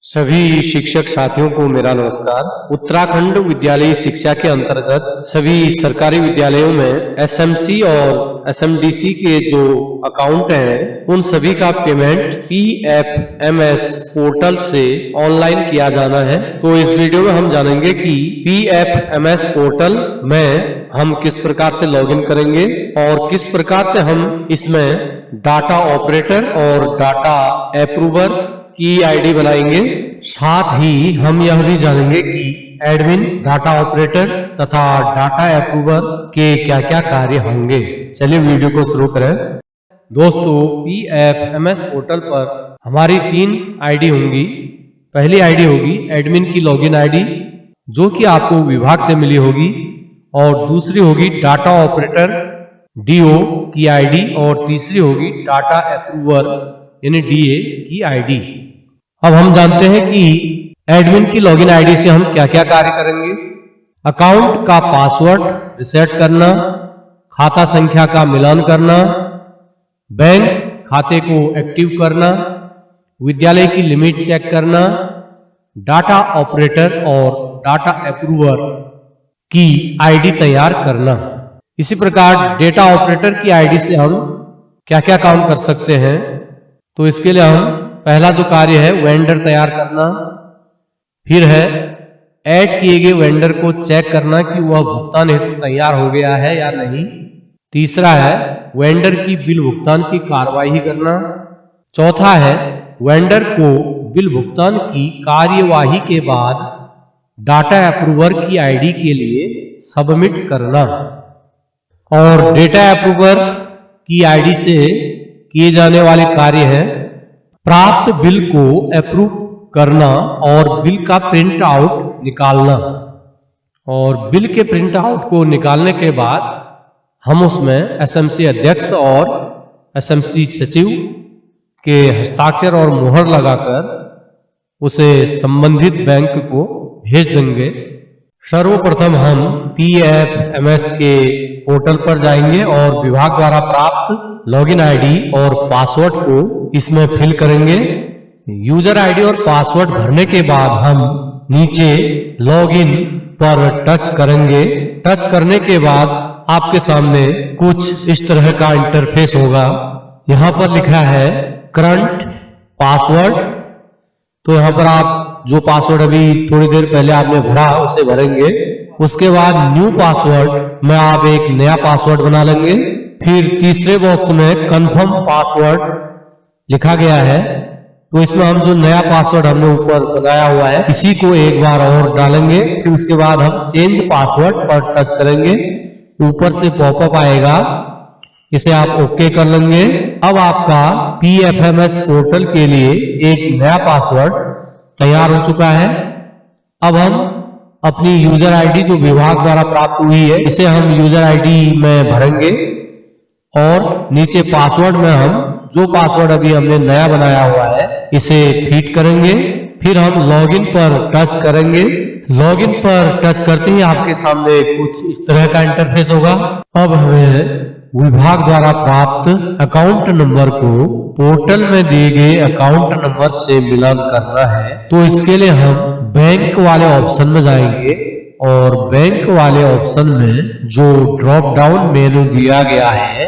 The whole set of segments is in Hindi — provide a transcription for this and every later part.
सभी शिक्षक साथियों को मेरा नमस्कार। उत्तराखंड विद्यालयी शिक्षा के अंतर्गत सभी सरकारी विद्यालयों में एसएमसी और एसएमडीसी के जो अकाउंट हैं उन सभी का पेमेंट पीएफएमएस पोर्टल से ऑनलाइन किया जाना है। तो इस वीडियो में हम जानेंगे कि पीएफएमएस पोर्टल में हम किस प्रकार से लॉगिन करेंगे और किस प्रकार से हम इसमें डाटा ऑपरेटर और डाटा अप्रूवर की आईडी बनाएंगे। साथ ही हम यह भी जानेंगे कि एडमिन, डाटा ऑपरेटर तथा डाटा अप्रूवर के क्या क्या कार्य होंगे। चलिए वीडियो को शुरू करें। दोस्तों, पीएफएमएस पोर्टल पर हमारी 3 आईडी होंगी। पहली आईडी होगी एडमिन की लॉगिन आईडी जो कि आपको विभाग से मिली होगी, और दूसरी होगी डाटा ऑपरेटर डीओ की आईडी, और तीसरी होगी डाटा अप्रूवर यानी डीए की आईडी। अब हम जानते हैं कि एडमिन की लॉगिन आईडी से हम क्या क्या कार्य करेंगे। अकाउंट का पासवर्ड रिसेट करना, खाता संख्या का मिलान करना, बैंक खाते को एक्टिव करना, विद्यालय की लिमिट चेक करना, डाटा ऑपरेटर और डाटा अप्रूवर की आईडी तैयार करना। इसी प्रकार डेटा ऑपरेटर की आईडी से हम क्या क्या काम कर सकते हैं। तो इसके लिए हम पहला जो कार्य है वेंडर तैयार करना, फिर है ऐड किए गए वेंडर को चेक करना कि वह भुगतान हेतु तैयार हो गया है या नहीं। तीसरा है वेंडर की बिल भुगतान की कार्यवाही करना। चौथा है वेंडर को बिल भुगतान की कार्यवाही के बाद डाटा अप्रूवर की आईडी के लिए सबमिट करना। और डेटा अप्रूवर की आईडी से किए जाने वाले कार्य हैं प्राप्त बिल को अप्रूव करना और बिल का प्रिंट आउट निकालना। और बिल के प्रिंट आउट को निकालने के बाद हम उसमें एसएमसी अध्यक्ष और एसएमसी सचिव के हस्ताक्षर और मुहर लगाकर उसे संबंधित बैंक को भेज देंगे। सर्वप्रथम हम पीएफएमएस के पोर्टल पर जाएंगे और विभाग द्वारा प्राप्त लॉगिन आईडी और पासवर्ड को इसमें फिल करेंगे। यूजर आईडी और पासवर्ड भरने के बाद हम नीचे लॉगिन पर टच करेंगे। टच करने के बाद आपके सामने कुछ इस तरह का इंटरफेस होगा। यहाँ पर लिखा है करंट पासवर्ड। तो यहाँ पर आप जो पासवर्ड अभी थोड़ी देर पहले आपने भरा उसे भरेंगे। उसके बाद न्यू पासवर्ड में आप एक नया पासवर्ड बना लेंगे। फिर तीसरे बॉक्स में कंफर्म पासवर्ड लिखा गया है, तो इसमें हम जो नया पासवर्ड हमने ऊपर बनाया हुआ है इसी को एक बार और डालेंगे। फिर उसके बाद हम चेंज पासवर्ड पर टच करेंगे। ऊपर से पॉपअप आएगा, इसे आप ओके कर लेंगे। अब आपका पीएफएमएस पोर्टल के लिए एक नया पासवर्ड तैयार हो चुका है। अब हम अपनी यूजर आईडी जो विभाग द्वारा प्राप्त हुई है इसे हम यूजर आईडी में भरेंगे, और नीचे पासवर्ड में हम जो पासवर्ड अभी हमने नया बनाया हुआ है इसे फीड करेंगे। फिर हम लॉगिन पर टच करेंगे। लॉगिन पर टच करते ही आपके सामने कुछ इस तरह का इंटरफेस होगा। अब हमें विभाग द्वारा प्राप्त अकाउंट नंबर को पोर्टल में दिए गए अकाउंट नंबर से मिलान करना है। तो इसके लिए हम बैंक वाले ऑप्शन में जाएंगे, और बैंक वाले ऑप्शन में जो ड्रॉप डाउन मेनू दिया गया है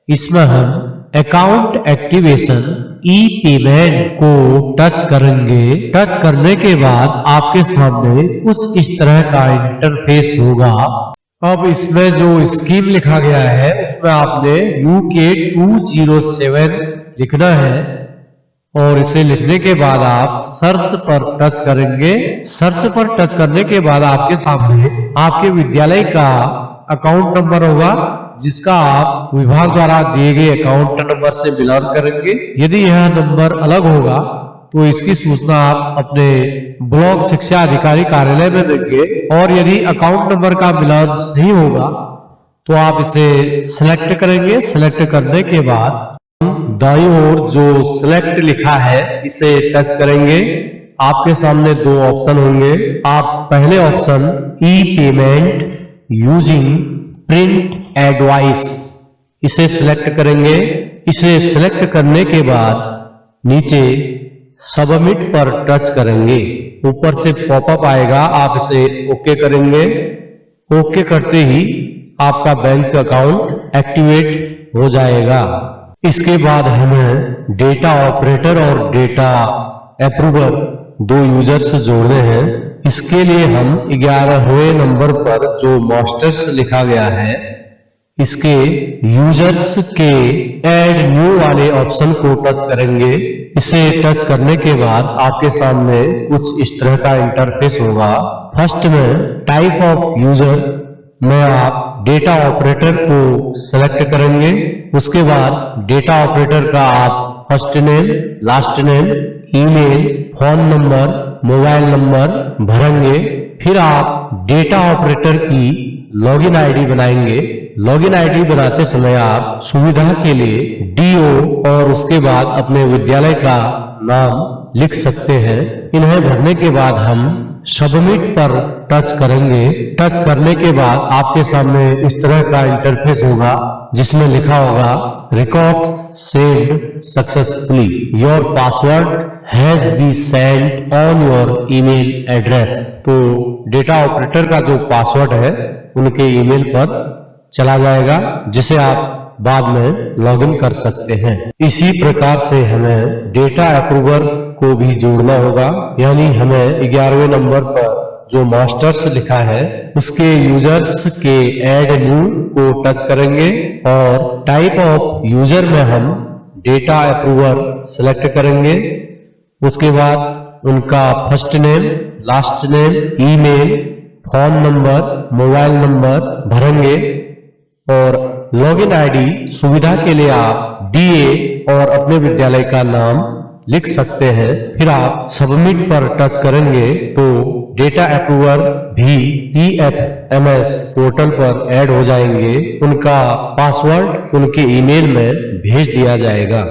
इसमें हम अकाउंट एक्टिवेशन ई पेमेंट को टच करेंगे। टच करने के बाद आपके सामने कुछ इस तरह का इंटरफेस होगा। अब इसमें जो स्कीम लिखा गया है उसमें आपने UK 207 लिखना है, और इसे लिखने के बाद आप सर्च पर टच करेंगे। सर्च पर टच करने के बाद आपके सामने आपके विद्यालय का अकाउंट नंबर होगा जिसका आप विभाग द्वारा दिए गए अकाउंट नंबर से मिलान करेंगे। यदि यह नंबर अलग होगा तो इसकी सूचना आप अपने ब्लॉक शिक्षा अधिकारी कार्यालय में देंगे, और यदि अकाउंट नंबर का मिलान सही होगा तो आप इसे सिलेक्ट करेंगे। सिलेक्ट करने के बाद दाईं ओर जो सिलेक्ट लिखा है इसे टच करेंगे। आपके सामने 2 ऑप्शन होंगे। आप पहले option E payment using print advice इसे सिलेक्ट करेंगे। इसे सिलेक्ट करने के बाद नीचे सबमिट पर टच करेंगे। ऊपर से पॉपअप आएगा, आप इसे ओके करेंगे। ओके करते ही आपका बैंक अकाउंट एक्टिवेट हो जाएगा। इसके बाद हमें डेटा ऑपरेटर और डेटा अप्रूवर दो यूजर्स जोड़ने हैं। इसके लिए हम 11वें नंबर पर जो मास्टर्स लिखा गया है, इसके यूजर्स के ऐड न्यू वाले ऑप्शन को टच करेंगे। इसे टच करने के बाद आपके सामने कुछ इस तरह का इंटरफेस होगा। फर्स्ट में टाइप ऑफ यूजर में आप डेटा ऑपरेटर को सेलेक्ट करेंगे। उसके बाद डेटा ऑपरेटर का आप first name, last name, email, phone number, mobile number भरेंगे। फिर आप डेटा ऑपरेटर की लॉगिन आईडी बनाएंगे। लॉगिन आईडी बनाते समय आप सुविधा के लिए डीओ और उसके बाद अपने विद्यालय का नाम लिख सकते हैं। इन्हें भरने के बाद हम सबमिट पर टच करेंगे। टच करने के बाद आपके सामने इस तरह का इंटरफेस होगा, जिसमें लिखा होगा record saved successfully, your password has be send on your email address. तो डेटा ऑपरेटर का जो पासवर्ड है उनके ईमेल पर चला जाएगा, जिसे आप बाद में लॉगिन कर सकते हैं। इसी प्रकार से हमें डेटा अप्रूवर को भी जोड़ना होगा, यानी हमें 11वें नंबर पर जो मास्टर्स लिखा है उसके यूजर्स के ऐड न्यू को टच करेंगे और टाइप ऑफ यूजर में हम डेटा अप्रूवर सेलेक्ट करेंगे। उसके बाद उनका first name, last name, email, phone number, mobile number भरेंगे और लॉगिन आईडी सुविधा के लिए आप डीए और अपने विद्यालय का नाम लिख सकते हैं। फिर आप सबमिट पर टच करेंगे तो डेटा अप्रूवर भी EFMS पोर्टल पर ऐड हो जाएंगे। उनका पासवर्ड उनके ईमेल में भेज दिया जाएगा।